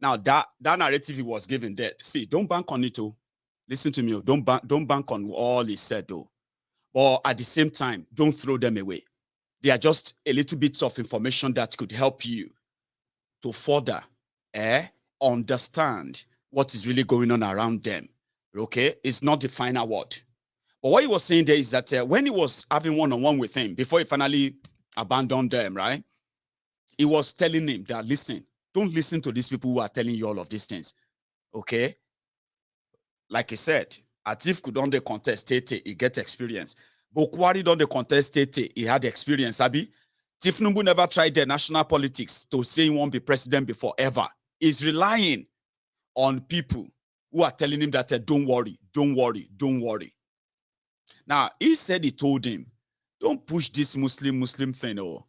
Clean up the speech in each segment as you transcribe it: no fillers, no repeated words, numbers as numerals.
Now that narrative he was given there, see, don't bank on it. Oh, listen to me. Oh, don't bank on all he said. Oh, but at the same time, don't throw them away. They are just a little bits of information that could help you to further understand what is really going on around them. Okay, it's not the final word. But what he was saying there is that when he was having one-on-one with him before he finally abandoned them, right? He was telling him that, listen, don't listen to these people who are telling you all of these things. Okay, like I said, Atif could on the contest Tete, he get experience. Bokwari don the contest Tete, he had experience. Abi, Tinubu never tried the national politics to say he won't be president before ever. He's relying on people who are telling him that don't worry, don't worry, don't worry. Now, he said he told him, don't push this Muslim thing. Oh,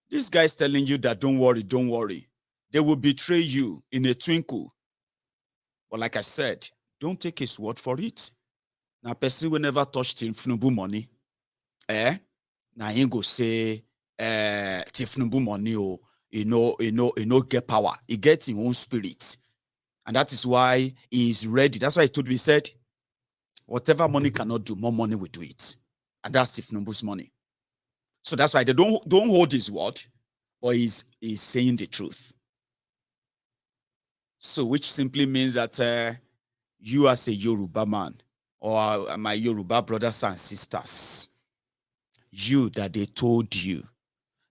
this guy's telling you that don't worry, don't worry. They will betray you in a twinkle. But like I said, don't take his word for it. Now, person will never touch Tinubu money. Now he go say, Tinubu money, oh, you know, get power. He gets his own spirit. And that is why he is ready. That's why he told me, he said, whatever money cannot do, more money will do it. And that's Tinubu's money. So that's why they don't hold his word, but he's saying the truth. So which simply means that you as a Yoruba man, or my Yoruba brothers and sisters, you that they told you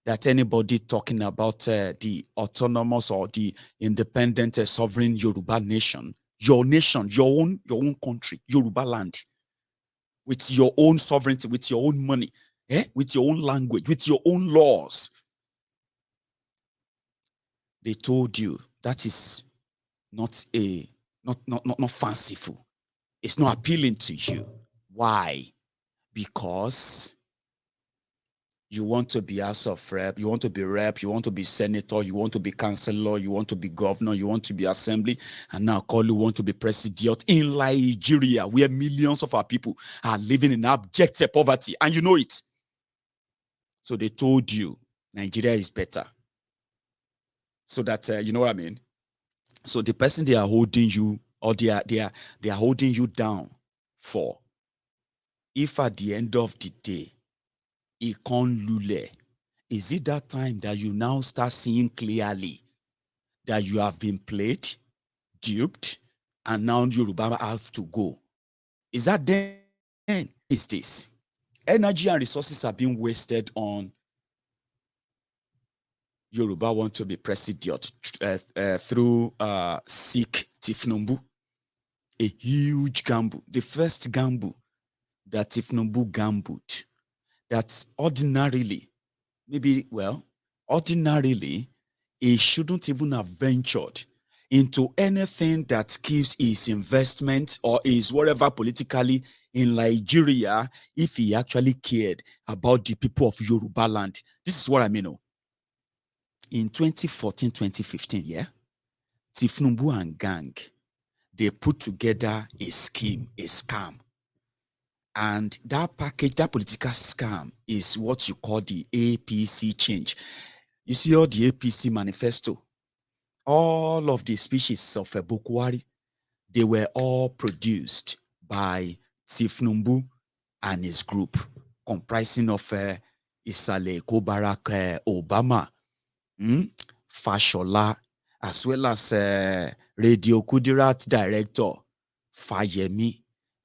that anybody talking about the autonomous or the independent sovereign Yoruba nation, your own country, Yoruba land, with your own sovereignty, with your own money, with your own language, with your own laws. They told you that is not fanciful. It's not appealing to you. Why? Because you want to be House of Rep, you want to be Rep, you want to be Senator, you want to be Councillor, you want to be Governor, you want to be Assembly, and now call you want to be President in Nigeria, where millions of our people are living in abject poverty, and you know it. So they told you Nigeria is better. So that, you know what I mean? So the person they are holding you, or they are holding you down for, if at the end of the day, it can't lule, is it that time that you now start seeing clearly that you have been played, duped, and now Yoruba have to go? Is that then? Is this? Energy and resources are being wasted on Yoruba want to be president through Sikh Tinubu. A huge gamble. The first gamble that Tinubu gambled, that ordinarily, he shouldn't even have ventured into anything that keeps his investment or his whatever politically in Nigeria if he actually cared about the people of Yoruba land. This is what I mean. In 2014, 2015, yeah, Tinubu and gang, they put together a scheme, a scam. And that package, that political scam is what you call the APC change. You see all the APC manifesto, all of the speeches of Bokwari, they were all produced by Tinubu and his group, comprising of Isale Kobarak Obama, Fashola, as well as Radio Kudirat director Fayemi.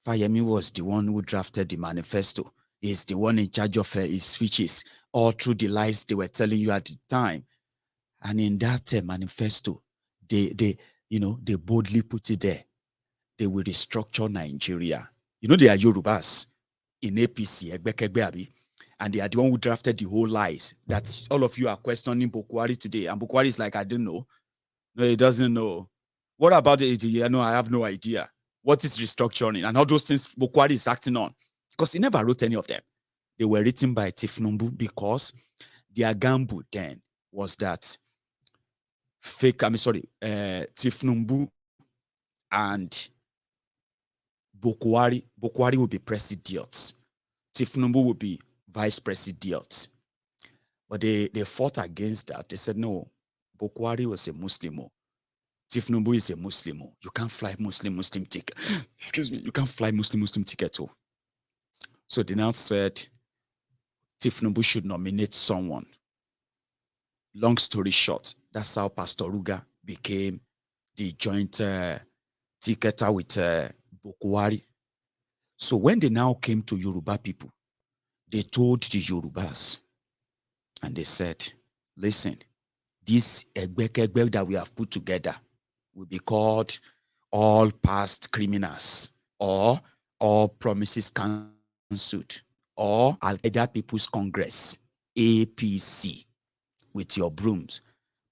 Fayemi was the one who drafted the manifesto. He's the one in charge of his speeches, all through the lies they were telling you at the time. And in that manifesto, they boldly put it there. They will restructure Nigeria. You know, they are Yorubas in APC, and they are the one who drafted the whole lies that all of you are questioning Bokwari today. And Bokwari is like, I don't know. No, he doesn't know. What about it? No, I have no idea. What is restructuring? And all those things Bokwari is acting on. Because he never wrote any of them. They were written by Tinubu because their gamble then was that Tinubu and Bokwari will be president. Tinubu will be vice president. But they fought against that. They said, no, Bokwari was a Muslim. Tinubu is a Muslim. You can't fly Muslim ticket. Excuse me. You can't fly Muslim ticket. So they now said Tinubu should nominate someone. Long story short, that's how Pastor Ruga became the joint ticketer with Bokwari. So when they now came to Yoruba people, they told the Yorubas, and they said, listen, this Egbekegbe that we have put together will be called all past criminals, or all promises cancelled, or Al-Qaeda People's Congress, APC, with your brooms.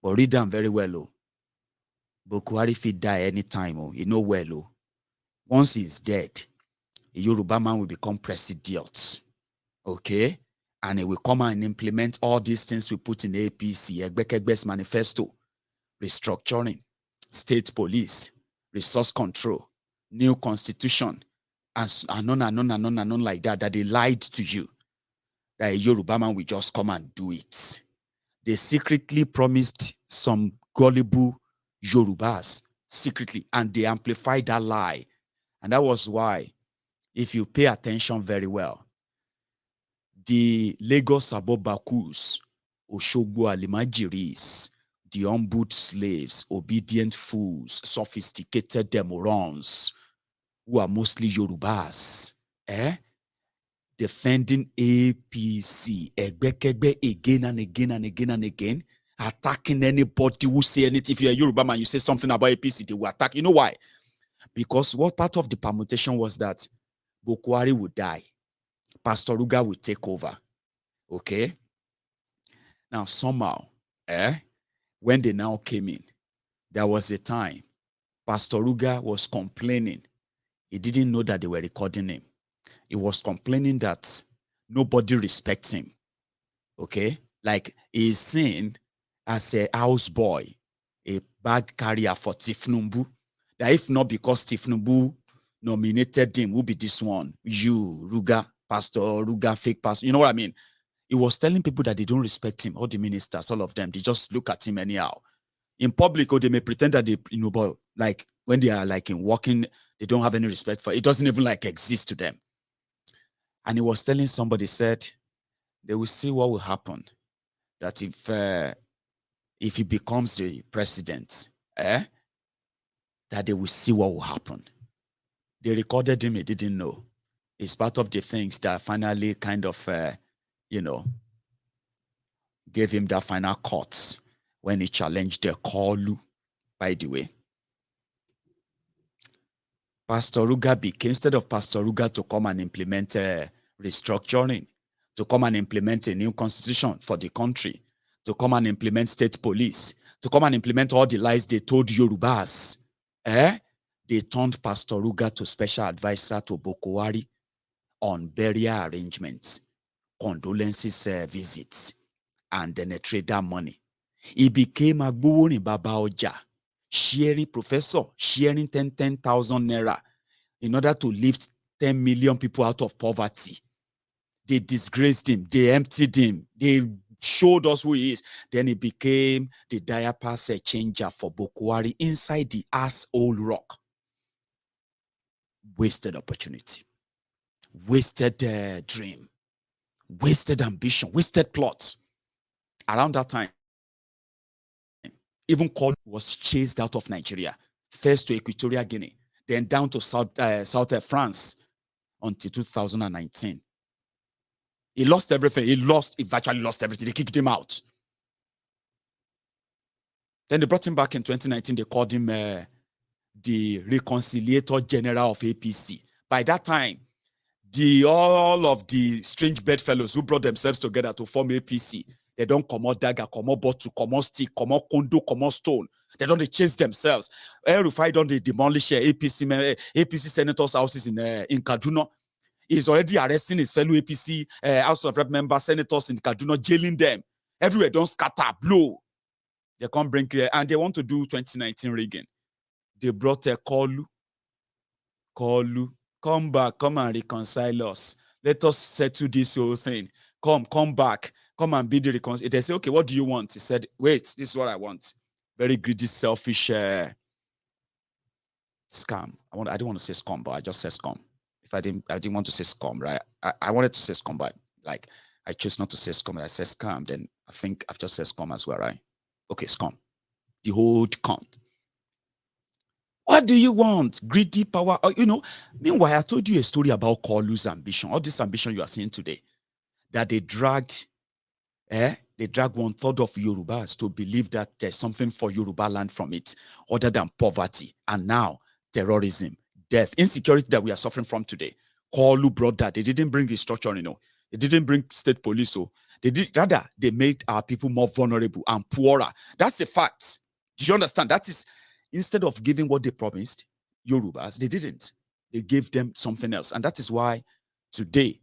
But read them very well, oh. Bokwari fit die anytime, oh. You know well, oh. Once he's dead, a Yoruba man will become president. Okay? And he will come and implement all these things we put in APC, Egbekegbe's manifesto, restructuring, state police, resource control, new constitution, and on like that they lied to you. That a Yoruba man will just come and do it. They secretly promised some gullible Yorubas, secretly, and they amplified that lie. And that was why, if you pay attention very well, the Lagos Abobakus, Oshogbo Alimajiris, the humbled slaves, obedient fools, sophisticated demorons, who are mostly Yorubas, defending APC, Egbekegbe, again and again and again and again, attacking anybody who say anything. If you're a Yoruba man, you say something about APC, they will attack. You know why? Because what part of the permutation was that Bokwari would die, Pastor Ruga would take over. Okay? Now, somehow, when they now came in, there was a time Pastor Ruga was complaining. He didn't know that they were recording him. He was complaining that nobody respects him. Okay? Like he's seen as a houseboy, a bag carrier for Tinubu. That if not because Tinubu nominated him, will be this one. You, Ruga, Pastor Ruga, fake pastor. You know what I mean? He was telling people that they don't respect him, all the ministers, all of them. They just look at him anyhow. In public, or they may pretend that they, but like when they are like in walking, they don't have any respect for it. It doesn't even like exist to them. And he was telling somebody, said, they will see what will happen. That if he becomes the president, that they will see what will happen. They recorded him, he didn't know. It's part of the things that finally kind of, gave him that final cut when he challenged the Kolu, by the way. Pastor Ruga became, instead of Pastor Ruga to come and implement restructuring, to come and implement a new constitution for the country, to come and implement state police, to come and implement all the lies they told Yorubas, they turned Pastor Ruga to special advisor to Bokwari on burial arrangements, condolences visits, and then a trader money. He became a Gbuwoni Baba Oja, sharing professor, sharing 10,000 naira in order to lift 10 million people out of poverty. They disgraced him. They emptied him. They showed us who he is. Then he became the diaper changer for Bokwari inside the asshole rock. Wasted opportunity. Wasted dream. Wasted ambition. Wasted plots. Around that time, even Kolu was chased out of Nigeria, first to Equatorial Guinea, then down to South France until 2019. He lost everything. He virtually lost everything. They kicked him out. Then they brought him back in 2019. They called him the Reconciliator General of APC. By that time, all of the strange bedfellows who brought themselves together to form APC, they don't come out dagger, come out bottle, come out stick, come out condo, come out stone. They don't chase themselves. El-Rufai don't they demolish APC senators' houses in Kaduna. He's already arresting his fellow APC House of Rep member senators in Kaduna, jailing them. Everywhere don't scatter, blow. They can't bring clear, and they want to do 2019 rigging. They brought a Kolu, come back, come and reconcile us. Let us settle this whole thing. Come back, come and be the reconciliation. They say, okay, what do you want? He said, wait, this is what I want. Very greedy, selfish scam. I didn't want to say scum, but I just said scum. If I didn't want to say scum, right? I wanted to say scum, but like I chose not to say scum. And I said scam, then I think I've just said scum as well, right? Okay, scum. The whole count. What do you want? Greedy power? Meanwhile, I told you a story about Kolu's ambition. All this ambition you are seeing today, that they dragged 1/3 of Yorubas to believe that there's something for Yoruba land from it other than poverty. And now, terrorism, death, insecurity that we are suffering from today. Kolu brought that. They didn't bring restructuring, They didn't bring state police, they made our people more vulnerable and poorer. That's a fact. Do you understand? That is, instead of giving what they promised, Yorubas, they didn't. They gave them something else. And that is why today,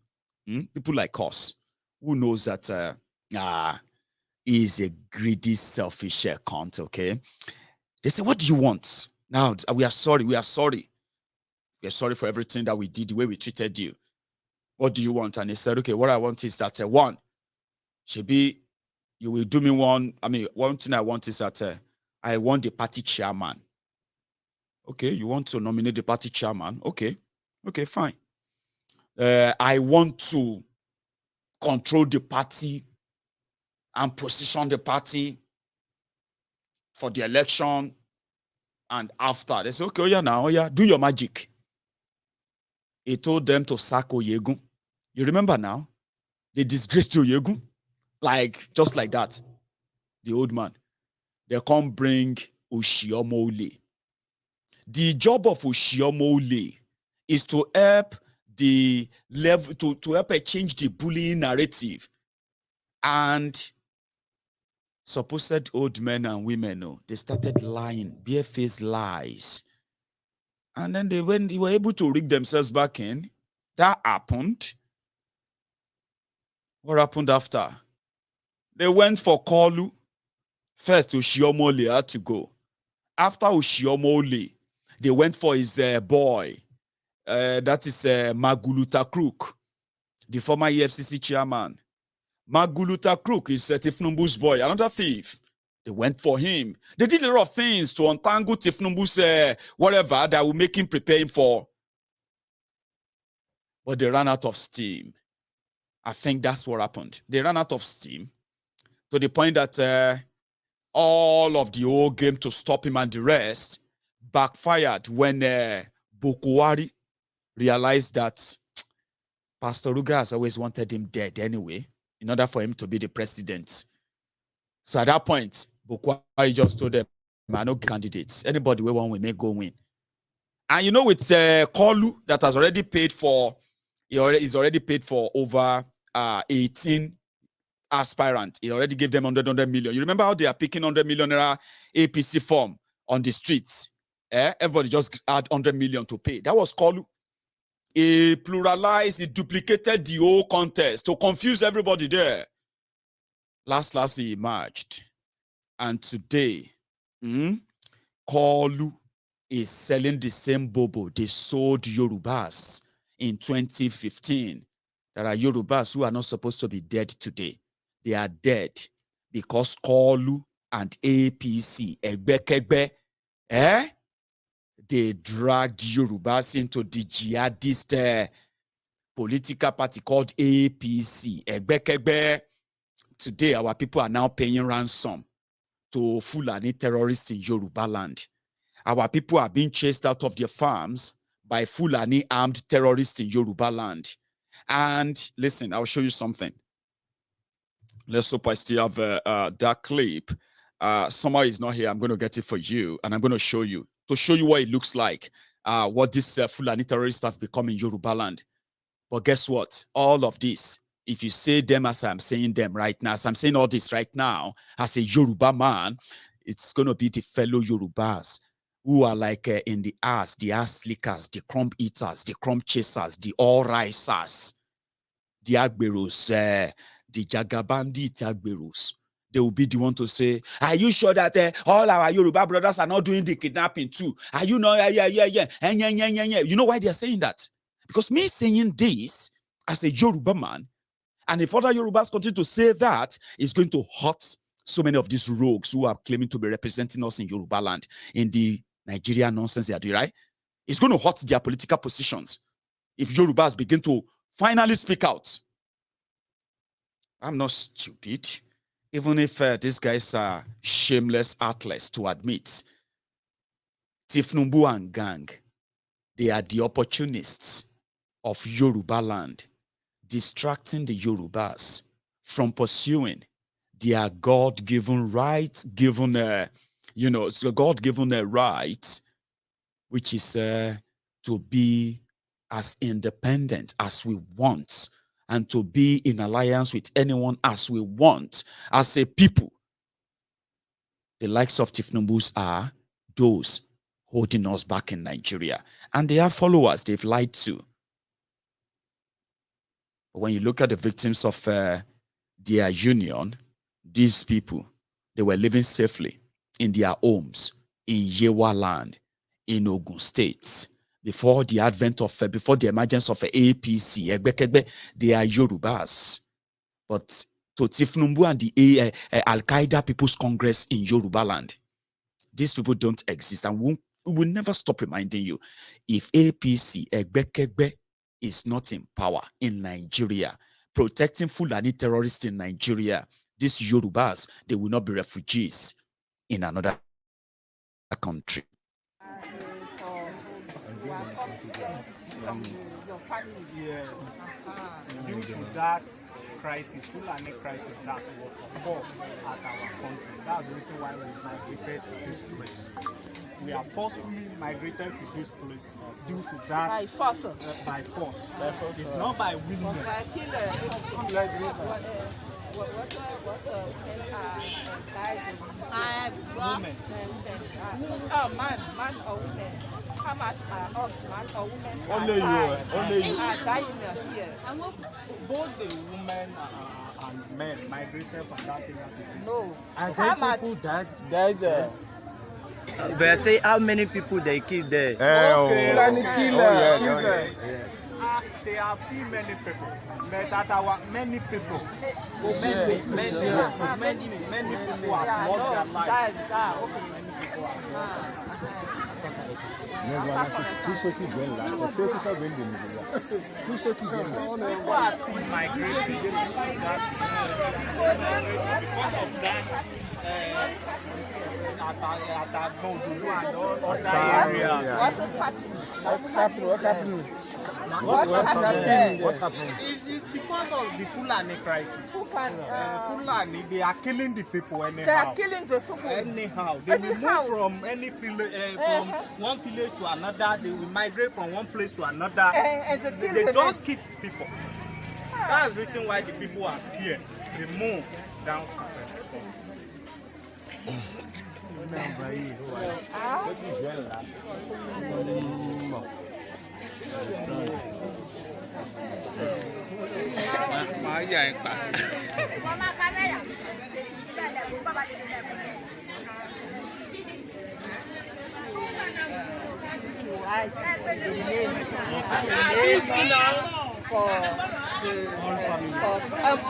people like us, who knows that is a greedy, selfish cunt, okay? They say, what do you want? Now, we are sorry. We are sorry. We are sorry for everything that we did, the way we treated you. What do you want? And they said, okay, what I want is that, one, Shebi, you will do me one. I mean, one thing I want is that I want the party chairman. Okay, you want to nominate the party chairman? Okay, fine. I want to control the party and position the party for the election and after. They say, okay, do your magic. He told them to sack Oyegun. You remember now? They disgraced Oyegun. Like, just like that. The old man. They can't bring Oshiomole. The job of Oshiomole is to help the level, to help change the bullying narrative. And supposed old men and women, they started lying, barefaced lies. And then they were able to rig themselves back in. That happened. What happened after? They went for Kolu. First, Oshiomole had to go. After Oshiomole, they went for his boy. That is Maguluta Crook, the former EFCC chairman. Maguluta Crook is Tifnumbu's boy, another thief. They went for him. They did a lot of things to untangle Tifnumbu's whatever that will make him prepare for. But they ran out of steam. I think that's what happened. They ran out of steam to the point that all of the whole game to stop him and the rest backfired when Bokwari realized that Pastor Ruga has always wanted him dead anyway, in order for him to be the president. So at that point, Bokwari just told them, man, no candidates. Anybody we want, we may go win. And with Kolu that has already paid for, he's already paid for over 18 aspirants. He already gave them 100 million. You remember how they are picking 100 million APC form on the streets? Everybody just had 100 million to pay. That was Kolu. He pluralized, he duplicated the whole contest to confuse everybody there. Last he emerged. And today, Kolu is selling the same bobo they sold Yorubas in 2015. There are Yorubas who are not supposed to be dead today. They are dead because Kolu and APC, Egbekegbe, they dragged Yorubas into the jihadist political party called APC, Egbekegbe. Today, our people are now paying ransom to Fulani terrorists in Yoruba land. Our people are being chased out of their farms by Fulani armed terrorists in Yoruba land. And listen, I'll show you something. Let's hope I still have that clip. Somebody is not here. I'm going to get it for you, and I'm going to show you what it looks like, what this Fulani terrorists have become in Yoruba land. But guess what? All of this, if you say them as I'm saying them right now, as I'm saying all this right now, as a Yoruba man, it's going to be the fellow Yorubas who are like in the ass slickers, the crumb eaters, the crumb chasers, the all-risers, the Agberos, the Jagaban, the Agberos. They will be the one to say, are you sure that all our Yoruba brothers are not doing the kidnapping too? Are you not? Yeah. You know why they're saying that? Because me saying this as a Yoruba man, and if other Yorubas continue to say that, it's going to hurt so many of these rogues who are claiming to be representing us in Yoruba land, in the Nigerian nonsense they are doing, right? It's going to hurt their political positions if Yorubas begin to finally speak out. I'm not stupid. Even if these guys are shameless outlets to admit, Tinubu and gang, they are the opportunists of Yoruba land, distracting the Yorubas from pursuing their God-given right, God-given right, which is to be as independent as we want and to be in alliance with anyone as we want as a people. The likes of Tinubu's are those holding us back in Nigeria. And they have followers they've lied to. But when you look at the victims of their union, these people, they were living safely in their homes in Yewa land, in Ogun State. Before the advent of, before the emergence of APC, they are Yorubas. But to Tinubu and the Al-Qaeda People's Congress in Yoruba land, these people don't exist. And we will never stop reminding you, if APC, is not in power in Nigeria, protecting Fulani terrorists in Nigeria, these Yorubas, they will not be refugees in another country. Yeah. Due to that crisis, Fulani crisis that was occurred at our country, that's the reason why we migrated to this place. We are forcefully migrated to this place due to that. By force. By force. It's not by willingness. Women. Oh, man or women. How much are us, man or women? Only you. Are dying here. Both the women and men migrated from that area. No. And how much? People died. But say how many people they kill there? Okay. Yeah. There are few many people. But that our many people. Many people have lost their lives. People are still migrating because of that. At Bodu and other areas. What happened? It's because of the Fulani crisis. Fulani, they are killing the people anyhow. They are killing the people anyhow. They will move from any village, from one village to another. They will migrate from one place to another. They just keep people. That's the reason why the people are scared. They move down.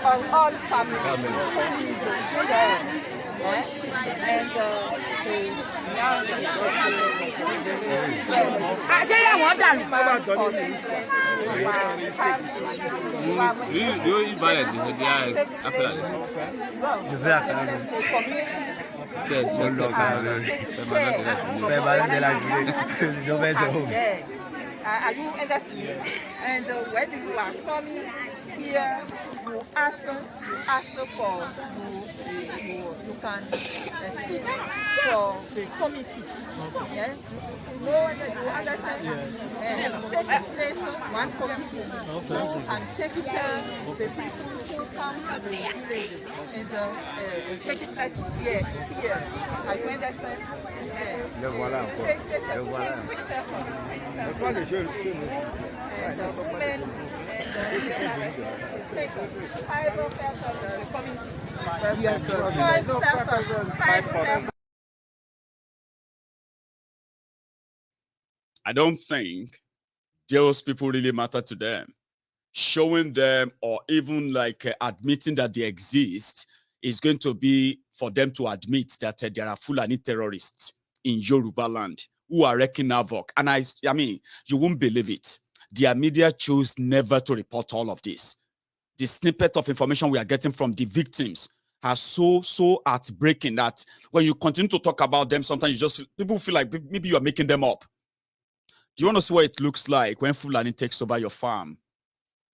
For all families. And are you understanding? And when you are coming here, you ask for you can speak for the committee. Yeah? You understand? Take place one committee and take it the people who come to the village and take it place here. Are you understand? I don't think those people really matter to them. Showing them or even like admitting that they exist is going to be for them to admit that there are Fulani terrorists in Yoruba land who are wreaking havoc. And I mean, you won't believe it. Their media chose never to report all of this. The snippet of information we are getting from the victims are so heartbreaking that when you continue to talk about them, sometimes people feel like maybe you are making them up. Do you want to see what it looks like when Fulani takes over your farm?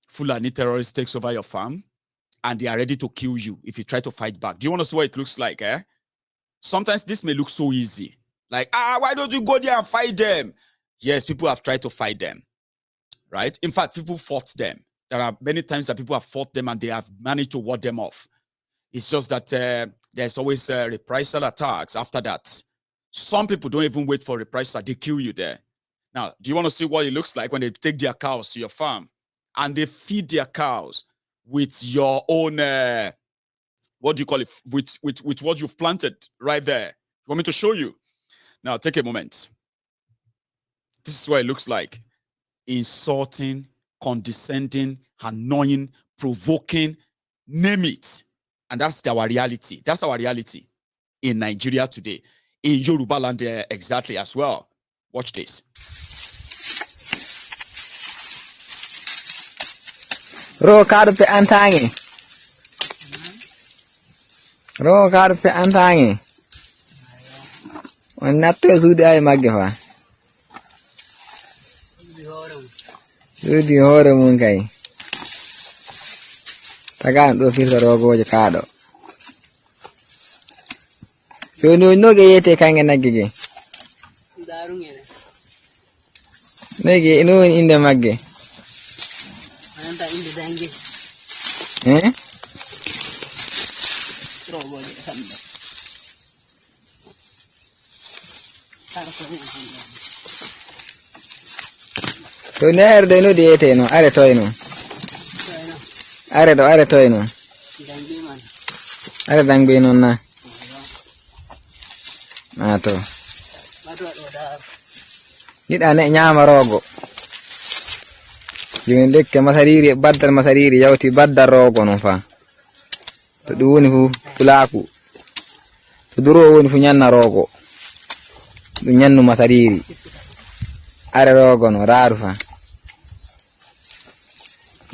Fulani terrorist takes over your farm and they are ready to kill you if you try to fight back. Do you want to see what it looks like? Sometimes this may look so easy. Like, why don't you go there and fight them? Yes, people have tried to fight them, right? In fact, people fought them. There are many times that people have fought them and they have managed to ward them off. It's just that there's always reprisal attacks after that. Some people don't even wait for reprisal. They kill you there. Now, do you want to see what it looks like when they take their cows to your farm and they feed their cows with your own, what do you call it? With what you've planted right there. You want me to show you? Now, take a moment. This is what it looks like. Insulting, condescending, annoying, provoking, name it. And that's our reality. That's our reality in Nigeria today. In Yoruba land exactly as well. Watch this. Ro karpe antangi. Ro karpe antangi. On natto sudi ay magge fa. Sudi hore mun kay. Tagan do firta rogoje kaado. Joni no ge yete kange nagge. Darungene. Nege ino inde magge. Ananta inde dange. Rogoje sambe. To ner de no diete no are toyno. Are toyno. Dange man. Are dangbe non na. Ato. Yida ne nyama rogo. Jini lekke masariri baddal masariri yawti baddal rogo non fa. To du woni fu fulaku. To duro woni fu nyanna rogo. Du nyannu masariri. Are rogo no raru fa.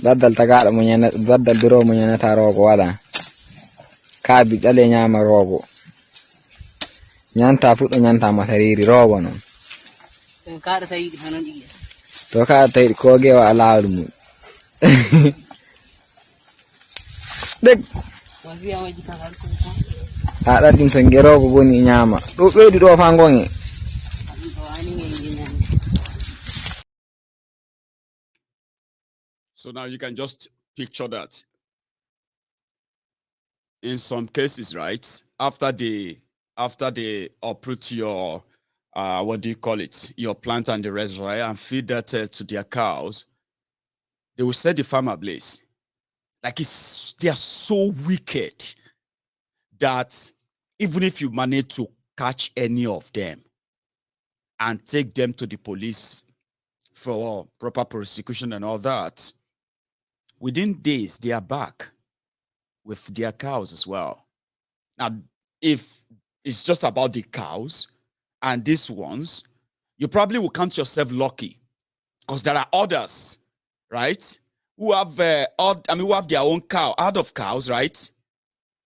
Baddal tagaɗo mo nyana baddal duro mo nyanata rogo wala. Kabi dale nyama rogo. Nyanta fuɗɗo nyanta masariri rogo non. To ka tayi ko gewa alawdu mum. Dek. Ɗaɗɗum to ngerogo goni nyama. Ɗo ɓeydi ɗo fa ngonge. So now you can just picture that. In some cases, right, after they uproot your what do you call it, your plant and the rest, right, and feed that to their cows, they will set the farm ablaze. Like they are so wicked that even if you manage to catch any of them and take them to the police for proper prosecution and all that, within days they are back with their cows as well. Now, if it's just about the cows and these ones, you probably will count yourself lucky because there are others, right, who have who have their own cow, out of cows, right,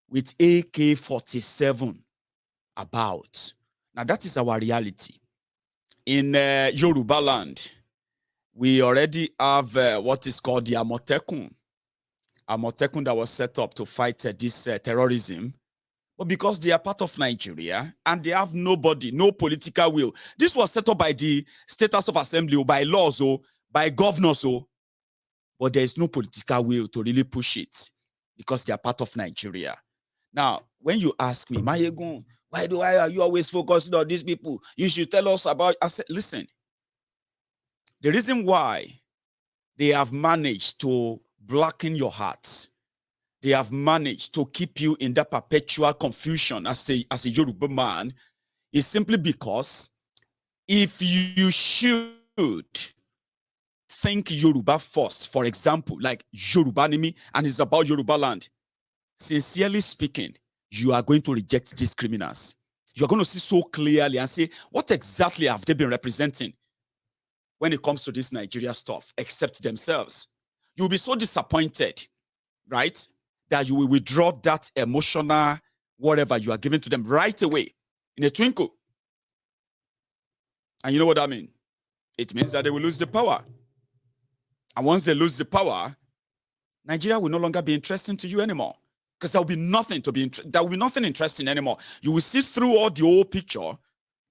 with AK-47 about. Now, that is our reality. In Yoruba land, we already have what is called the Amotekun that was set up to fight this terrorism. But because they are part of Nigeria and they have nobody, no political will. This was set up by the State House of Assembly or by laws or by governors. But there is no political will to really push it because they are part of Nigeria. Now, when you ask me, Mayegun, why are you always focusing on these people? You should tell us about. I said, listen, the reason why they have managed to blacken your hearts, they have managed to keep you in that perpetual confusion as a Yoruba man, is simply because if you should think Yoruba first, for example, like Yoruba Nimi, and it's about Yoruba land, sincerely speaking, you are going to reject these criminals. you're going to see so clearly and say, what exactly have they been representing when it comes to this Nigeria stuff, except themselves? You'll be so disappointed, right, that you will withdraw that emotional whatever you are giving to them right away in a twinkle. And you know what that means? It means that they will lose the power. And once they lose the power, Nigeria will no longer be interesting to you anymore, because there will be nothing there will be nothing interesting anymore. You will see through all the old picture,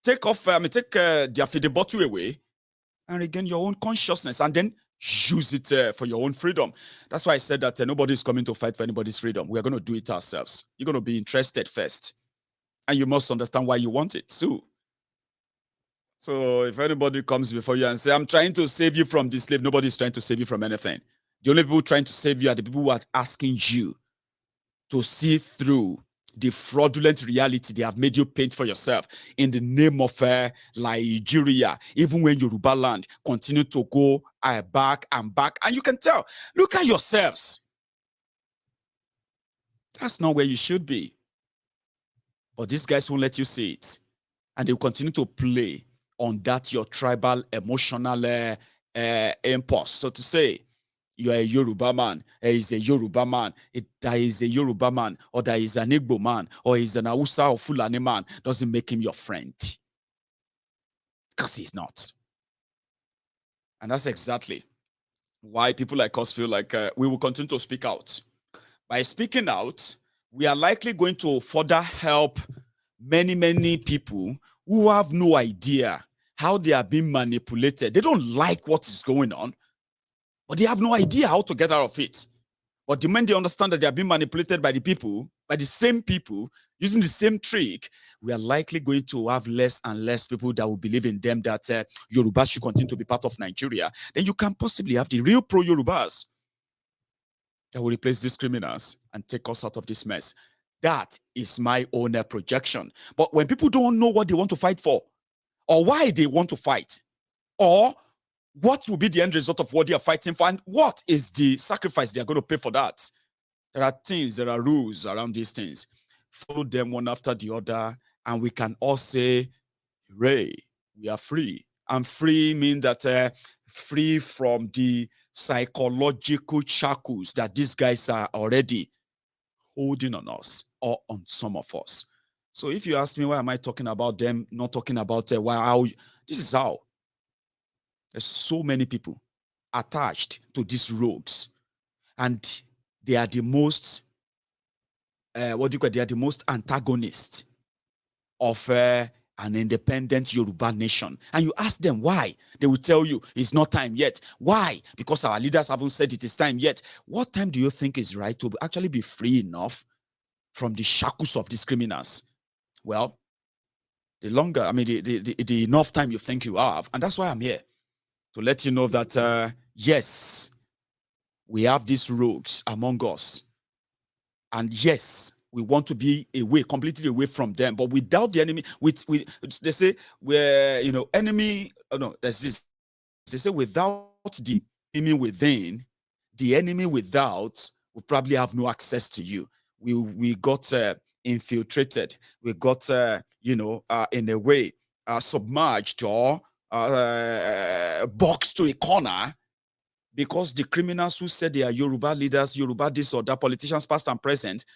take their feed bottle away, and regain your own consciousness, and then use it for your own freedom. That's why I said that nobody is coming to fight for anybody's freedom. We are going to do it ourselves. You're going to be interested first, and you must understand why you want it too. So if anybody comes before you and say, I'm trying to save you from this slave, nobody's trying to save you from anything. The only people trying to save you are the people who are asking you to see through the fraudulent reality they have made you paint for yourself in the name of Nigeria. Even when Yoruba land continue to go back and back, and you can tell, look at yourselves. That's not where you should be. But these guys won't let you see it, and they will continue to play on that your tribal emotional impulse, so to say. You are a Yoruba man, there is a Yoruba man, there is a Yoruba man, or there is an Igbo man, or he's an Hausa or Fulani man, doesn't make him your friend. Because he's not. And that's exactly why people like us feel like we will continue to speak out. By speaking out, we are likely going to further help many, many people who have no idea how they are being manipulated. They don't like what is going on, but they have no idea how to get out of it. But the moment they understand that they are being manipulated by the same people, using the same trick, we are likely going to have less and less people that will believe in them, that Yoruba should continue to be part of Nigeria. Then you can possibly have the real pro-Yorubas that will replace these criminals and take us out of this mess. That is my own projection. But when people don't know what they want to fight for, or why they want to fight, or what will be the end result of what they are fighting for, and what is the sacrifice they are going to pay for that? There are things, there are rules around these things. Follow them one after the other, and we can all say, hooray, we are free. And free means that free from the psychological shackles that these guys are already holding on us, or on some of us. So if you ask me, why am I talking about them, not talking about this is how. There's so many people attached to these rogues, and they are the most, they are the most antagonists of an independent Yoruba nation. And you ask them why, they will tell you it's not time yet. Why? Because our leaders haven't said it is time yet. What time do you think is right to actually be free enough from the shackles of these criminals? Well, the longer, the enough time you think you have, and that's why I'm here, to let you know that, yes, we have these rogues among us. And yes, we want to be completely away from them. But without the enemy, they say, enemy, there's this. They say, without the enemy within, the enemy without will probably have no access to you. We got infiltrated. We got, in a way, submerged or boxed to a corner, because the criminals who said they are Yoruba leaders, Yoruba this or that, politicians past and present,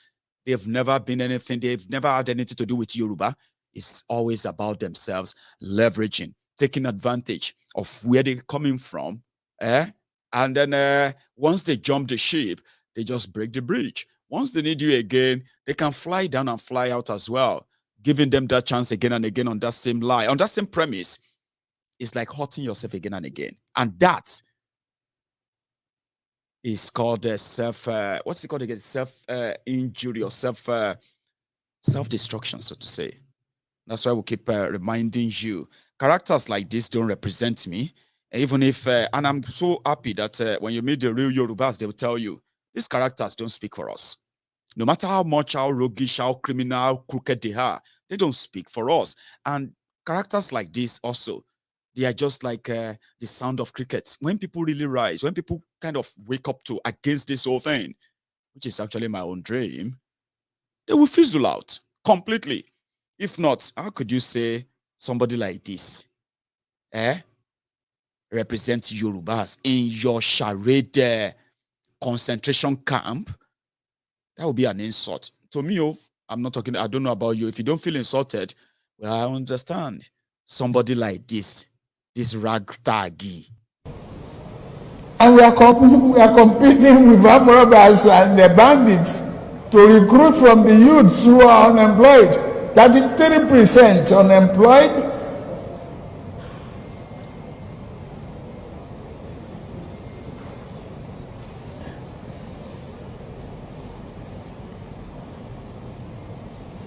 they've never been anything. They've never had anything to do with Yoruba. It's always about themselves, leveraging, taking advantage of where they're coming from. And then once they jump the ship, they just break the bridge. Once they need you again, they can fly down and fly out as well, giving them that chance again and again on that same lie, on that same premise. It's like hurting yourself again and again. And that is called what's it called again? Self-injury or self-destruction, so to say. That's why we keep reminding you, characters like this don't represent me. Even if, and I'm so happy that when you meet the real Yorubas, they will tell you, these characters don't speak for us. No matter how much, how roguish, how criminal, how crooked they are, they don't speak for us. And characters like this also, they are just like the sound of crickets. When people really rise, when people kind of wake up to against this whole thing, which is actually my own dream, they will fizzle out completely. If not, how could you say somebody like this represent Yorubas in your charade concentration camp? That would be an insult. To me, I'm not talking, I don't know about you. If you don't feel insulted, well, I understand. Somebody like this ragtaggy. And we are competing with armed robbers and the bandits to recruit from the youths who are unemployed. 33% unemployed.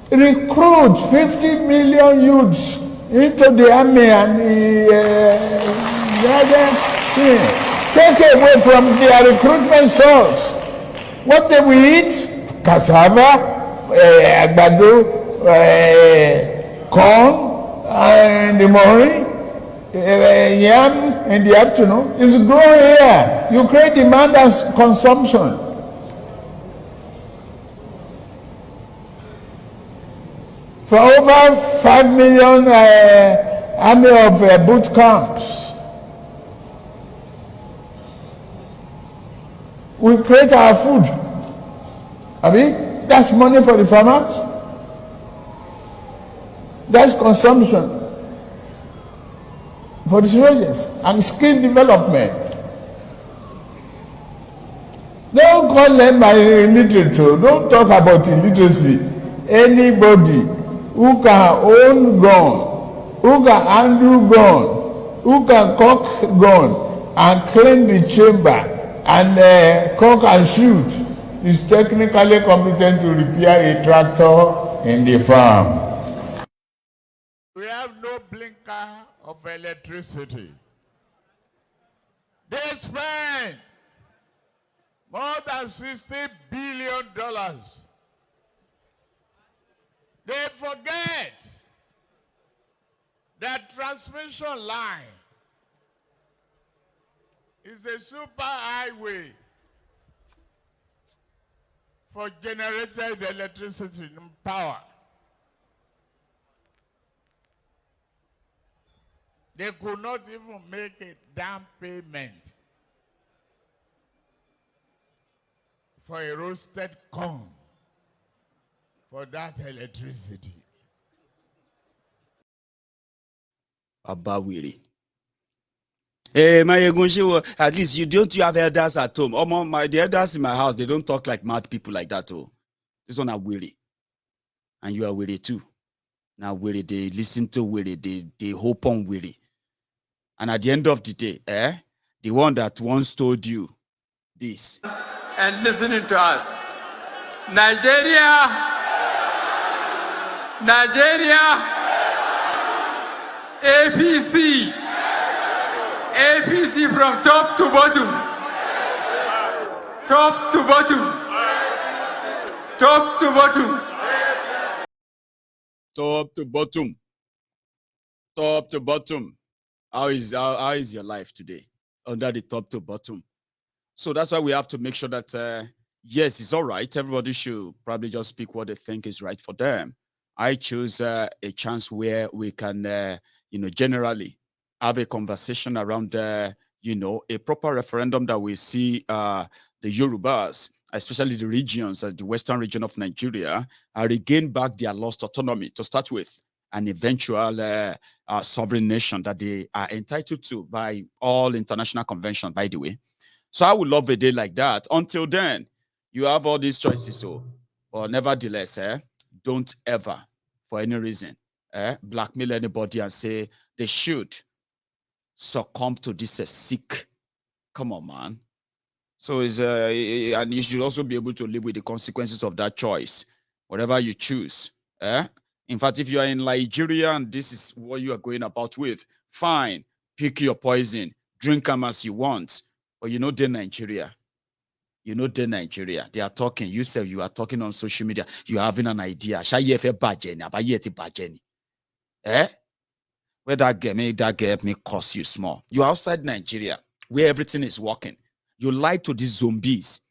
Recruit 50 million youths into the army and take away from their recruitment source. What they will eat? Cassava, agbado, corn in the morning, yam in the afternoon. It's growing here. You create demand and consumption. For over 5 million army of boot camps. We create our food. That's money for the farmers. That's consumption for the soldiers and skill development. Don't call them by illiterate. Don't talk about illiteracy. Anybody who can own gun, who can handle gun, who can cock gun and clean the chamber and cock and shoot is technically competent to repair a tractor in the farm. We have no blinker of electricity. They spend more than $60 billion. They forget that transmission line is a super highway for generated electricity and power. They could not even make a down payment for a roasted corn for that electricity. Abawiri. Hey, my at least you have elders at home. The elders in my house, they don't talk like mad people like that. Oh, this one are weary. And you are weary too. Now weary, they listen to weary, they hope on weary. And at the end of the day, the one that once told you this. And listening to us. Nigeria, APC from top to bottom. Top to bottom. Top to bottom. Top to bottom. Top to bottom. How is your life today? Under the top to bottom. So that's why we have to make sure that, yes, it's all right. Everybody should probably just speak what they think is right for them. I choose a chance where we can, generally have a conversation around, a proper referendum that we see the Yorubas, especially the regions, the western region of Nigeria, regain back their lost autonomy to start with, an eventual sovereign nation that they are entitled to by all international conventions, by the way. So I would love a day like that. Until then, you have all these choices. But nevertheless, don't ever, for any reason, blackmail anybody and say they should succumb to this sick. Come on, man. So and you should also be able to live with the consequences of that choice, whatever you choose. In fact, if you are in Nigeria and this is what you are going about with, fine, pick your poison, drink them as you want. But they're Nigeria. They're Nigeria. They are talking. You say you are talking on social media. You are having an idea. Where that girl may cost you small. You're outside Nigeria, where everything is working. You lied to these zombies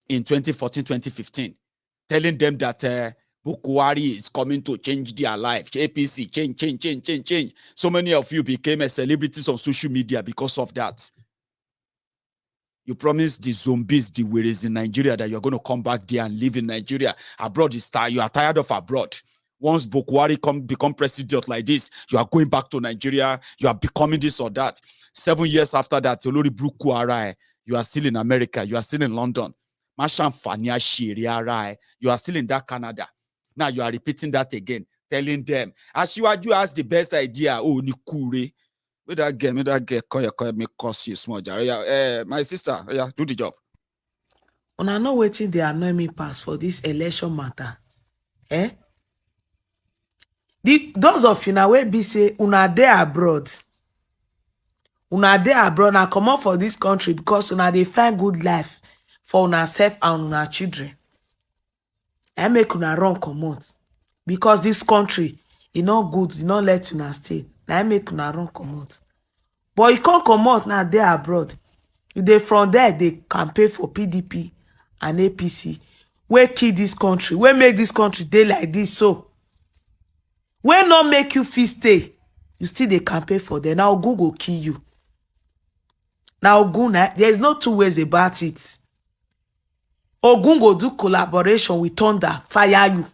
in 2014, 2015, telling them that Bukwari is coming to change their life. APC, change. So many of you became a celebrities on social media because of that. You promised the zombies, the weirdos in Nigeria that you're going to come back there and live in Nigeria. Abroad is tired. You are tired of abroad. Once Bukwari become president like this, you are going back to Nigeria. You are becoming this or that. 7 years after that, you are still in America. You are still in London. You are still in that Canada. Now you are repeating that again, telling them, as you has the best idea. Oh, Nikure. With that girl, call me cost you small. My sister, do the job. Una know wetin dey annoy me pass for this election matter. Those of you now wey be say una dey abroad. Una dey abroad na comot for this country because una dey find good life for una self and una children. I make una run comot because this country e no good, e no let una stay. Na make una run comot. But you can't comot now dey abroad. You dey from there they campaign for PDP and APC. We kill this country. We make this country dey like this so. We not make you feel stay. You still dey campaign for them. Now Ogun go kill you. Now Ogun, there is no two ways about it. Ogun go do collaboration with Thunder, fire you.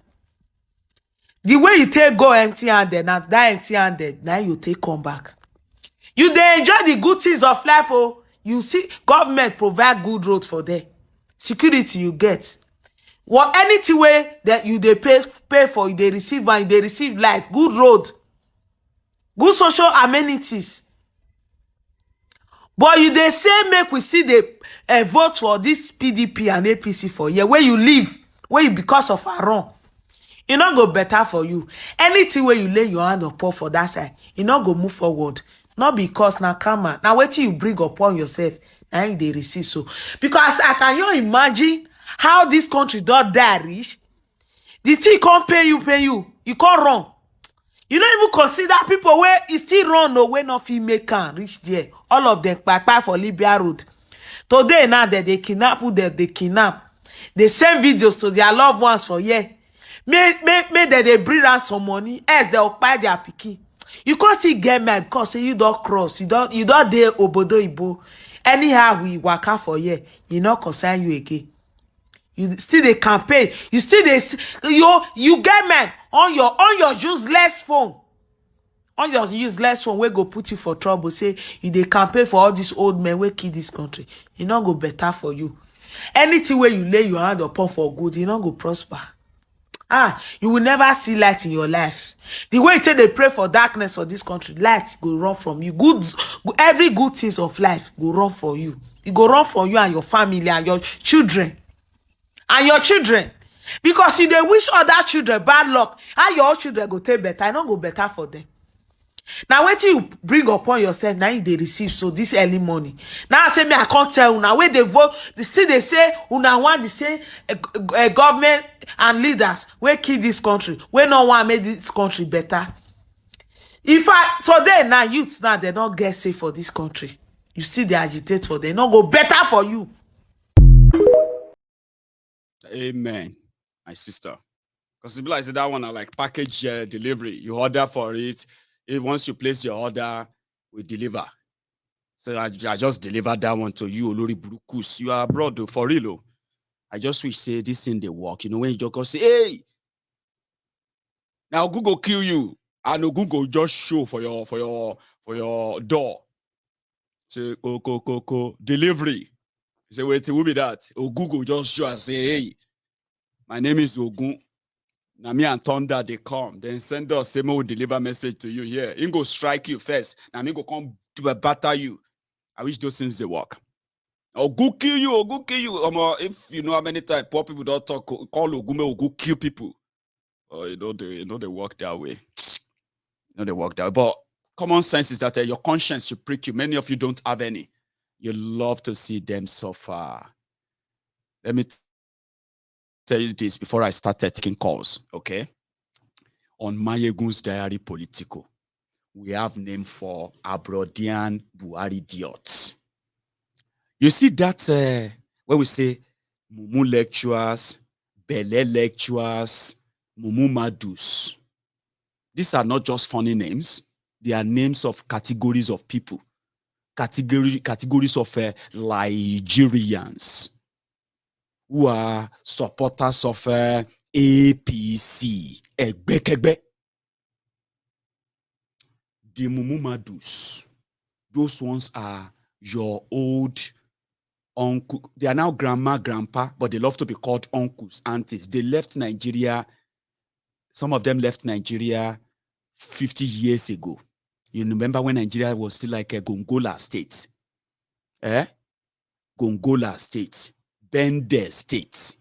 The way you take go empty-handed, now that empty-handed, now you take come back. You dey enjoy the good things of life. Oh, you see, government provide good road for them. Security you get. What anything way that you dey pay for, you dey receive and you dey receive light, good road, good social amenities. But you dey say make we see the vote for this PDP and APC for here where you live, where you because of a wrong. E no go better for you. Anything where you lay your hand upon for that side, e no go move forward. Not because now karma. Now wait till you bring upon yourself. Now you dey receive so. Because I can you imagine how this country don't die rich? The thing can't pay you. You can't run. You don't even consider people where you still run no way not female can reach there. All of them back for Libya road. Today now that they kidnap who they kidnap. They send videos to their loved ones for yeah. Make that they bring out some money, else they occupy their pikin. You can't still get mad because you don't cross, you don't dare obodo ibo. Anyhow we work out for you, you not concern you again. You still the campaign, you still you get mad on your useless phone. On your useless phone, we go put you for trouble. Say you dey campaign for all these old men we kill this country. You not go better for you. Anything where you lay your hand upon for good, you not go prosper. You will never see light in your life. The way you say they pray for darkness for this country, light go run from you. Every good things of life go run for you. It go run for you and your family and your children. And your children. Because if they wish other children bad luck, how your children go take better, I don't go better for them. Now wait till you bring upon yourself, now you they receive so this early morning. Now I say me I can't tell you now where they vote, they say una want the same government and leaders where kill this country, where no one made this country better. In fact, today now youths now they don't get safe for this country. You see they agitate for they not go better for you. Amen, my sister. Because it be like that one like package delivery. You order for it. Once you place your order, we deliver. So I just delivered that one to you, Olori Burukus. You are abroad for real. I just wish say this thing they work. You know when you just go say, hey, now Google kill you, and Google just show for your door. Say delivery. You say wait, it will be that. Google just show and say, hey, my name is Ogun. Now me and Thunder they come, then send us say will deliver message to you here. He go strike you first. Now me go come to batter you. I wish those things they work. Or go kill you, or go kill you. If you know how many times poor people don't talk, call Ogume or go kill people. Oh, you know they work that way. You know they work that way. But common sense is that your conscience should prick you. Many of you don't have any. You love to see them suffer. Let me tell you this before I started taking calls, okay? On Mayegun's Diary Politico, we have name for Abrodian Buhari idiots. You see that when we say Mumu lecturers, Bele lecturers, Mumumadus. These are not just funny names. They are names of categories of people. Categories of Nigerians who are supporters of APC. Egbekegbe. The Mumumadus. Those ones are your old uncle. They are now grandma, grandpa, but they love to be called uncles, aunties. They left Nigeria. Some of them left Nigeria 50 years ago. You remember when Nigeria was still like a Gongola state? Gongola state. Bende state.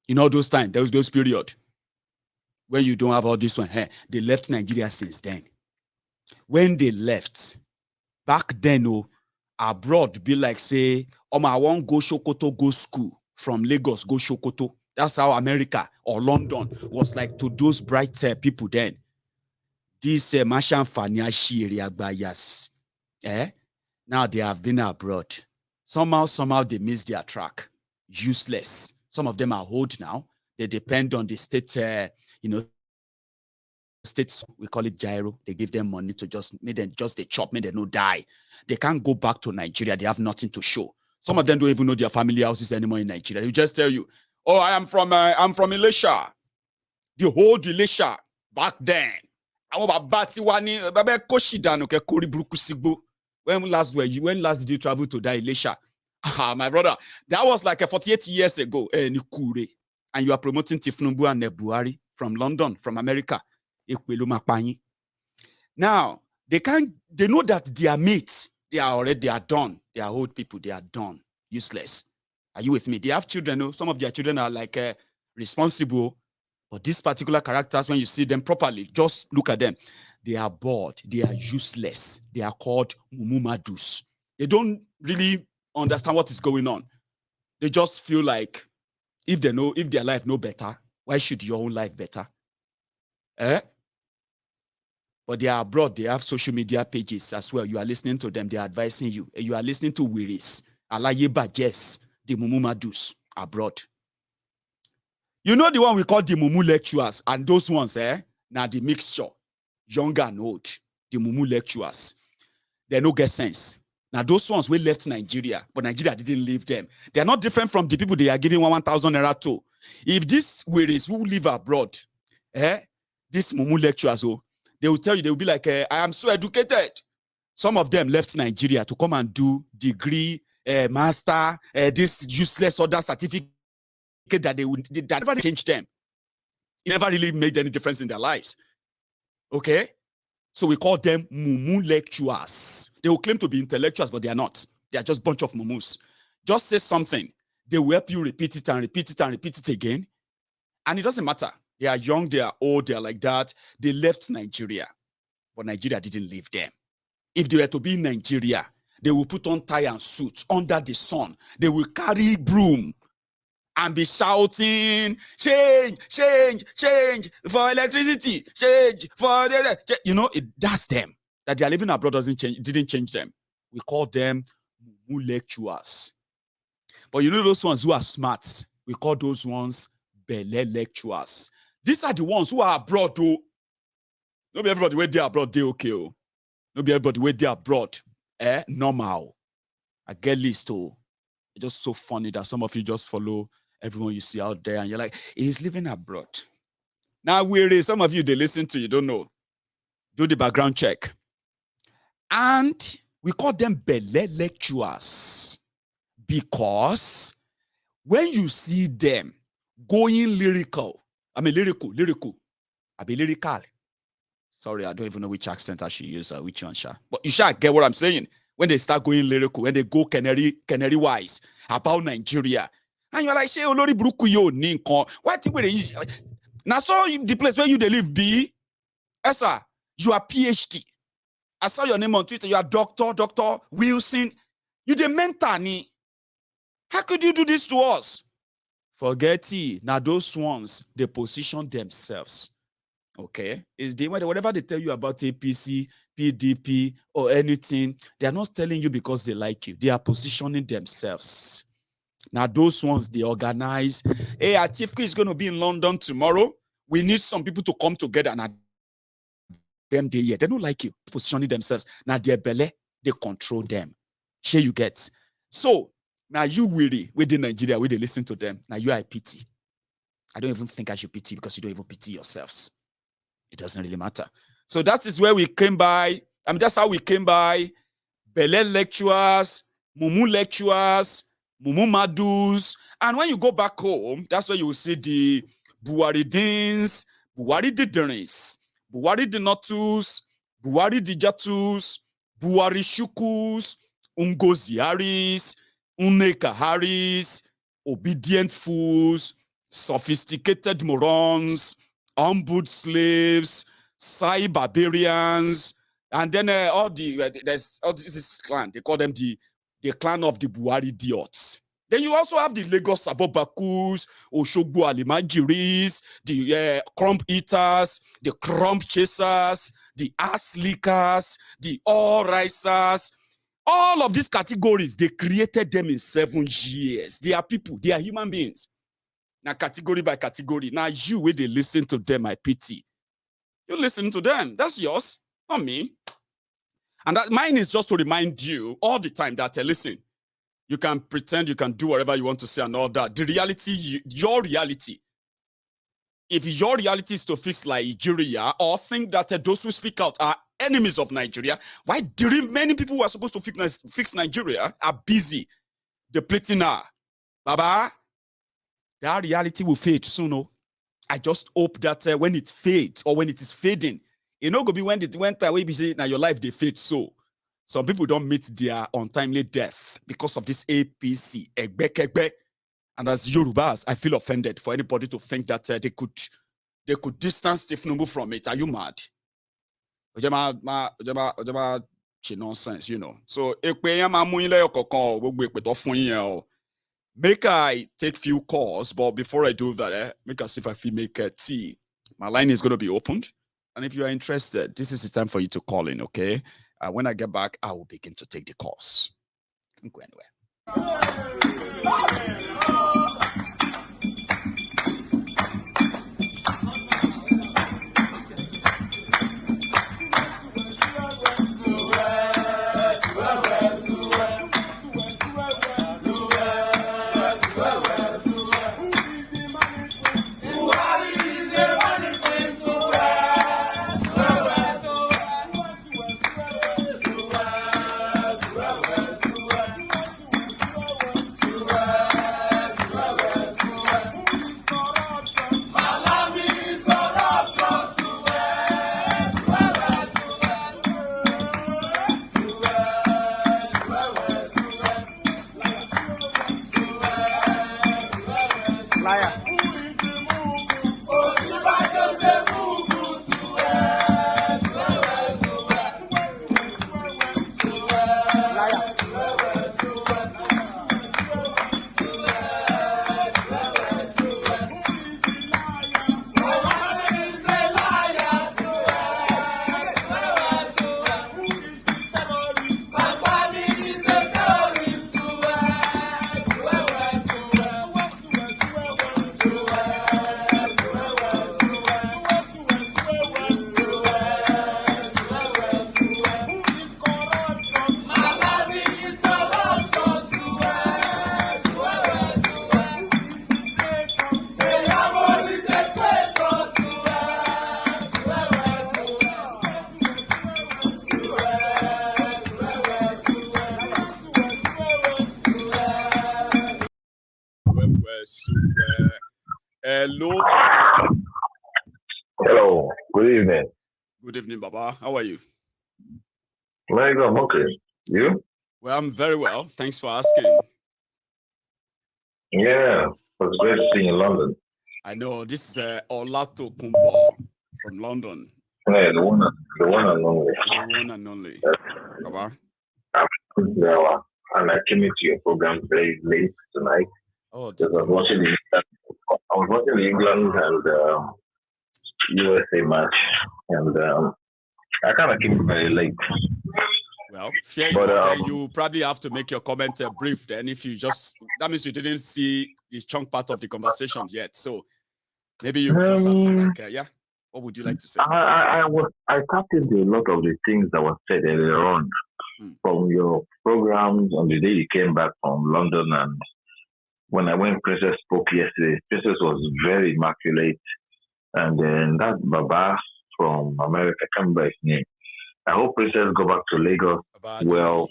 In all those times, there was those period when you don't have all this one. They left Nigeria since then. When they left, back then, abroad be like, say, I want go Sokoto, go school. From Lagos, go Sokoto. That's how America or London was like to those bright people then. This Mashan Fanyashi area bias. Now they have been abroad. Somehow they miss their track. Useless. Some of them are old now. They depend on the state, states, we call it gyro. They give them money to just make them just they chop, make them no die. They can't go back to Nigeria. They have nothing to show. Some of them don't even know their family houses anymore in Nigeria. They just tell you, oh, I'm from Elisha. The whole Elisha back then. When last did you travel to that Elisha? My brother, that was like 48 years ago. And you are promoting Tinubu and Buhari from London, from America. Now, they know that their mates, they are done. They are old people, they are done. Useless. Are you with me? They have children. Some of their children are like responsible. But these particular characters, when you see them properly, just look at them. They are bored. They are useless. They are called Mumumadus. They don't really understand what is going on. They just feel like if their life no better, why should your own life better? But they are abroad. They have social media pages as well. You are listening to them. They are advising you. You are listening to Wiris, Alayeba, Jess, the Mumumadus abroad. You know the one we call the Mumu lecturers, and those ones, now the mixture, young and old, the Mumu lecturers. They no get sense. Now those ones we left Nigeria, but Nigeria didn't leave them. They are not different from the people they are giving 1,000 naira to. If these Wiris who live abroad, these Mumu lecturers, they will tell you, they will be like, I am so educated. Some of them left Nigeria to come and do degree, master, this useless other certificate that that never changed them. It never really made any difference in their lives. Okay? So we call them Mumu lecturers. They will claim to be intellectuals, but they are not. They are just a bunch of mumus. Just say something. They will help you repeat it and repeat it and repeat it again. And it doesn't matter. They are young, they are old, they are like that. They left Nigeria, but Nigeria didn't leave them. If they were to be in Nigeria, they will put on tie and suits under the sun. They will carry broom and be shouting, change, change, change for electricity, change for that's them. That they are living abroad didn't change them. We call them Mumu lecturers. But you know those ones who are smart, we call those ones Bele lecturers. These are the ones who are abroad, though. Not be everybody where they are abroad, they okay. Not be everybody where they are abroad. Normal. I get list, It's just so funny that some of you just follow everyone you see out there and you're like, he's living abroad. Now, some of you, they listen to you, don't know. Do the background check. And we call them Bele lecturers because when you see them going lyrical, lyrical. Sorry, I don't even know which accent I should use or which one, but you shall get what I'm saying. When they start going lyrical, when they go canary wise about Nigeria, and you're like, "Say, Olori Bruku yo ninkon." What use? Now, so the place where you live be, Esa, you are PhD. I saw your name on Twitter. You are Dr. Wilson. You the mentor ni. How could you do this to us? Forget it. Now those ones, they position themselves. Okay? It's the whatever they tell you about APC, PDP, or anything, they are not telling you because they like you. They are positioning themselves. Now those ones, they organize. Hey, Atifku is going to be in London tomorrow. We need some people to come together and them they don't like you positioning themselves. Now their belly, they control them. Sure you get. So now you weary within Nigeria, where they listen to them. Now you are pity. I don't even think I should pity because you don't even pity yourselves. It doesn't really matter. So that is where we came by. I mean, that's how we came by. Bele lecturers, Mumu lecturers, Mumu Madus. And when you go back home, that's where you will see the Buhari Deans, Buhari Diderins, Buhari Dinotus, Buhari Dijatus, Buhari Shukus, Ungozi Harris, Uneka Harris, obedient fools, sophisticated morons, humbled slaves, Sai barbarians, and then all this is clan. They call them the clan of the Buhari idiots. Then you also have the Lagos Abobakus, Oshogbo Alimagiris, the crump eaters, the crump chasers, the ass lickers, the all risers. All of these categories, they created them in 7 years. They are people, they are human beings. Now, category by category. Now, you, when they listen to them, I pity. You listen to them. That's yours, not me. And that mine is just to remind you all the time that, listen, you can pretend you can do whatever you want to say and all that. The reality, your reality, if your reality is to fix Nigeria or think that those who speak out are enemies of Nigeria, why many people who are supposed to fix Nigeria are busy depleting her? Baba, that reality will fade soon. No? I just hope that when it fades or when it is fading, it not going to be when it went away, now your life, they fade so. Some people don't meet their untimely death because of this APC. And as Yorubas, I feel offended for anybody to think that they could distance Tinubu from it. Are you mad? Nonsense, you know. So, make I take few calls, but before I do that, make us see if I feel make a tea. My line is going to be opened. And if you are interested, this is the time for you to call in, okay? When I get back, I will begin to take the calls. Don't go anywhere. Hello. Hello. Good evening. Good evening, Baba. How are you? Very good. I'm okay. You? Well, I'm very well. Thanks for asking. Yeah. It was great to see you in London. I know. This is Olato Kumbo from London. Yeah, the one and only. The one and only. Baba? And I came into your program very late tonight. Oh, I was watching the England and USA match, and I kind of came very late. Well, fair enough. Then you probably have to make your comment brief. Then, if you just that means you didn't see the chunk part of the conversation yet. So, Maybe you just have to like, yeah. What would you like to say? I tapped into a lot of the things that were said earlier on from your programs on the day you came back from London, and when Princess spoke yesterday, Princess was very immaculate, and then that Baba from America, I can't remember his name. I hope Princess go back to Lagos well.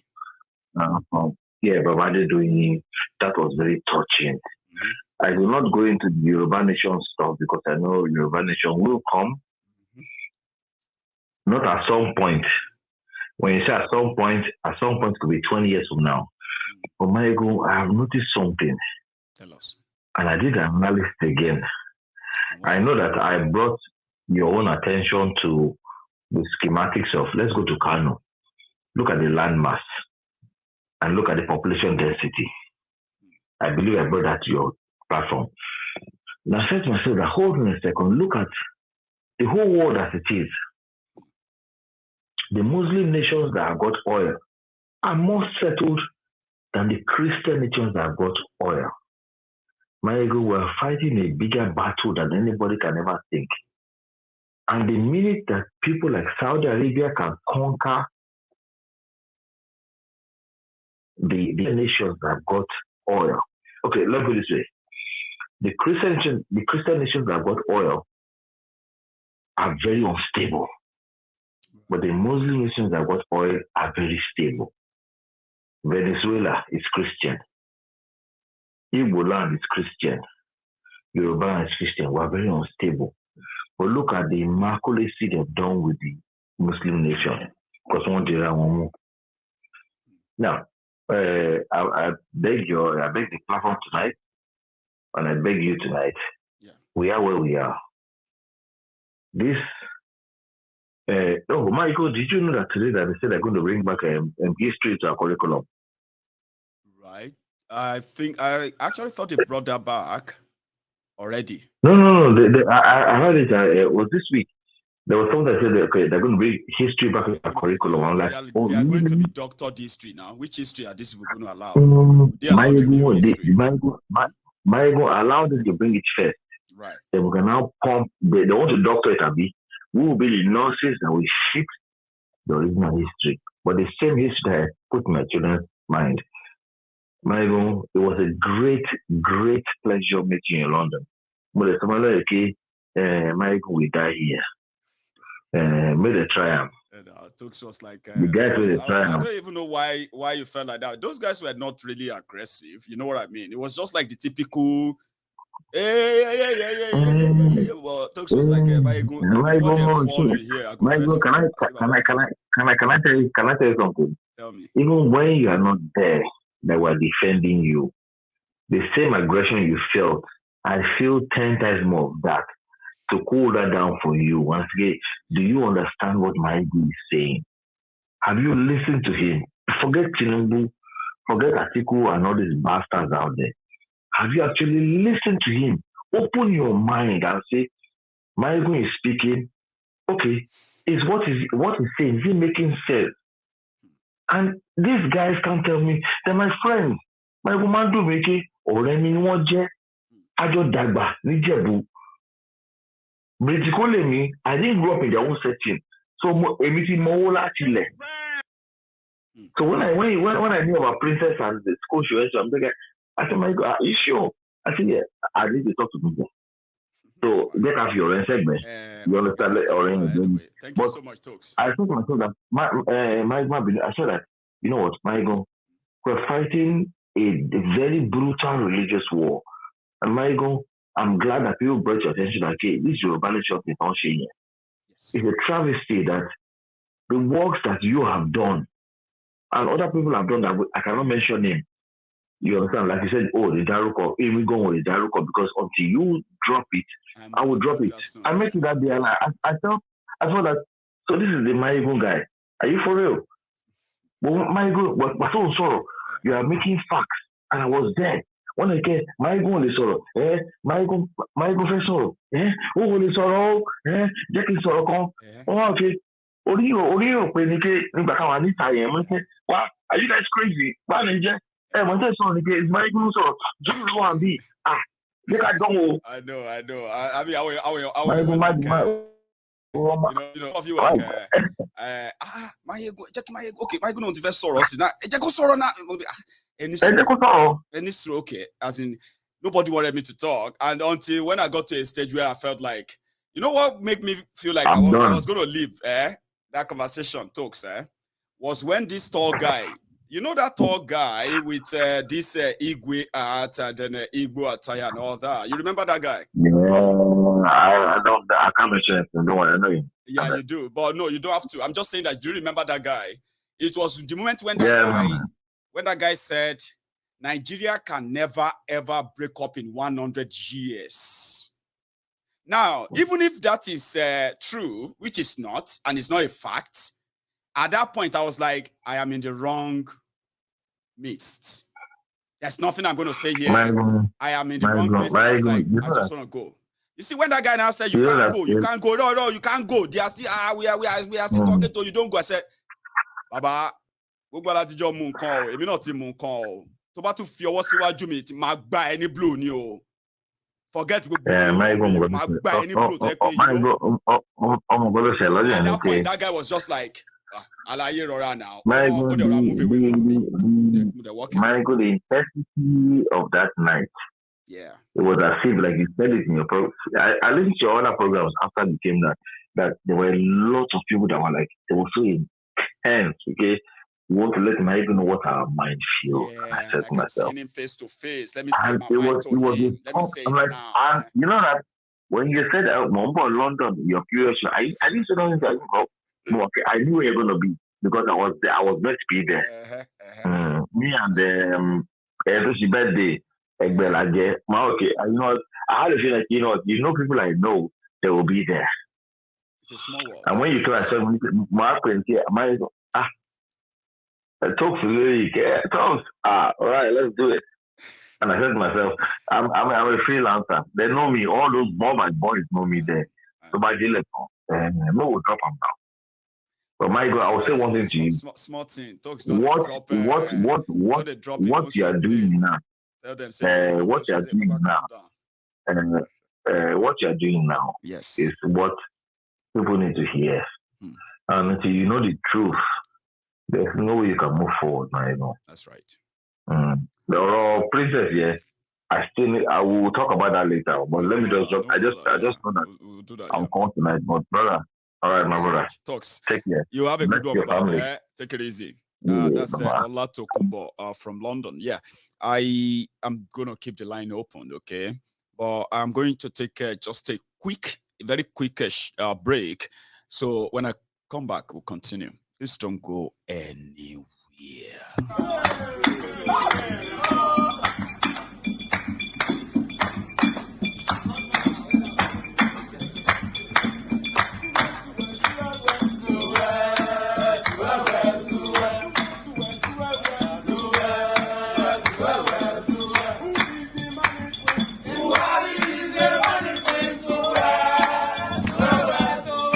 Baba doing that was very touching. I will not go into the Yoruba Nation stuff because I know Yoruba Nation will come. Not at some point. When you say at some point could be 20 years from now. But Maego, I have noticed something. Tell us. And I did an analysis again. I know that I brought your own attention to the schematics of, let's go to Kano. Look at the landmass and look at the population density. I believe I brought that to your platform. Now I said to myself, hold on a second, look at the whole world as it is. The Muslim nations that have got oil are more settled than the Christian nations that have got oil. Maego, we're fighting a bigger battle than anybody can ever think. And the minute that people like Saudi Arabia can conquer the nations that have got oil. Okay, let's put it this way. The Christian nations that have got oil are very unstable. But the Muslim nations that have got oil are very stable. Venezuela is Christian. Igbo land is Christian. Yoruba is Christian. We are very unstable. But look at the immaculacy they've done with the Muslim nation. Because one day I want more. Now, I beg the platform tonight, and I beg you tonight. Yeah. We are where we are. This. Michael, did you know that today that they said they're going to bring back history to our curriculum? Right. I think I actually thought they brought that back already. No. I heard it. Was this week. There was something that said, okay, they're going to bring history back to our curriculum. I'm like, they are going to be doctored history now. Which history are these people going to allow? Michael, allow them to bring it first. Right. Then we can now pump. They want to doctor it a bit. We will be the nurses that will shift the original history. But the same history that I put in my children's mind. Michael, it was a great, great pleasure meeting you in London. But it's Michael, we die here. Made a triumph. Tux was like, the guys made a triumph. I don't even know why you felt like that. Those guys were not really aggressive. You know what I mean? It was just like the typical. Well, Tux was like, can I tell you something? Tell me. Even when you are not there, that were defending you, the same aggression you felt, I feel 10 times more of that to cool that down for you. Once again, do you understand what my ego is saying? Have you listened to him? Forget Tinubu, forget Atiku and all these bastards out there. Have you actually listened to him? Open your mind and say, my ego is speaking. Okay, is what he's saying, is he making sense? And these guys can't tell me, they're my friends. My woman do make it, or let me know, Ajo Dagba, Nijebu. Me, I didn't grow up in their own setting. So everything more actually. So when I knew about Princess and the school she went to, I'm thinking, I said, my God, are you sure? I said, yeah, I need to talk to people. So get off your segment. You understand? Anyway, thank you so much, Tux. I thought to myself that I said that, you know what, Michael, we're fighting a very brutal religious war. And Michael, I'm glad that people brought your attention that, okay, this Yoruba nation is not sharing. Yes. It's a travesty that the works that you have done and other people have done that I cannot mention name. You understand? Like you said, the Daruko, we go with the Daruko because until you drop it, I will drop it. I met you that day and I thought that, so this is the Maigun guy. Are you for real? But Maigun, but so sorrow. You are making facts. And I was there. When I came, Maigun is sorrow. Maigun first sorrow. Who will sorrow? Jackie sorrow come. Oh, okay. Are you guys crazy? When they saw the case, Maigun sorrow. Just go and be. Look at Domo. I know. I mean, I My will like, you of you like, okay, my good first Soros now. Jago Soro now. Any okay, as in nobody wanted me to talk, and until when I got to a stage where I felt like, you know what made me feel like I was going to leave, that conversation talks, was when this tall guy, you know that tall guy with this Igwe art and then Igbo attire and all that. You remember that guy? Yeah, I can't mention it. Don't worry, I know him. Yeah, you do, but no, you don't have to. I'm just saying that. Do you remember that guy? It was the moment when that guy said, Nigeria can never ever break up in 100 years. Now, even if that is true, which is not, and it's not a fact, at that point I was like, I am in the wrong midst. There's nothing I'm going to say here. I am in the wrong midst. I was like, I just want to go. You see, when that guy now said, you can't go, you can't go, no, you can't go. They are still, we are still talking to you, don't go. I said, Baba, go to the moon call. If not moon call, to ba to fear what see what you meet, my buy any blue new. Forget go my buy any blue. At that point, that guy was just like, Alaye Rora now. Michael, the intensity of that night. Yeah. It was as if, like you said it in your program. I listened to your other programs after it came that there were lots of people that were like, they were so intense, okay? We want to let Michael know what our mind feels. Yeah, and I said to myself, seeing him face to face. Let me say my mind to him. Let me say I'm it like, now. And you know that when you said Mumbo London, you're curious. I didn't say nothing. Okay, I knew you were going to be because I was there. I was meant to be there. Me and every birthday, okay, you know, I had a feeling like you know people I know they will be there. It's a small world. And when you try to say, my friends here, talks really talks. All right, let's do it. And I said to myself, I'm a freelancer. They know me. All those my boys know me there. So by the no, we'll drop them now. But my God, I will say one thing to you. Small thing. What you are doing now? What you are doing now? What you are doing now? Yes. Is what people need to hear. And until you know the truth, there's no way you can move forward now. You know. That's right. The princess, yeah. I will talk about that later. But let me just I just know that we'll do that. I'm calm tonight. But brother, all right, my brother. Talks. Take care. You have a good one, Baba. Take it easy. That's Olato Kumbo from London. Yeah, I am gonna keep the line open, okay? But I'm going to take just a very quickish break. So when I come back, we'll continue. Please don't go anywhere.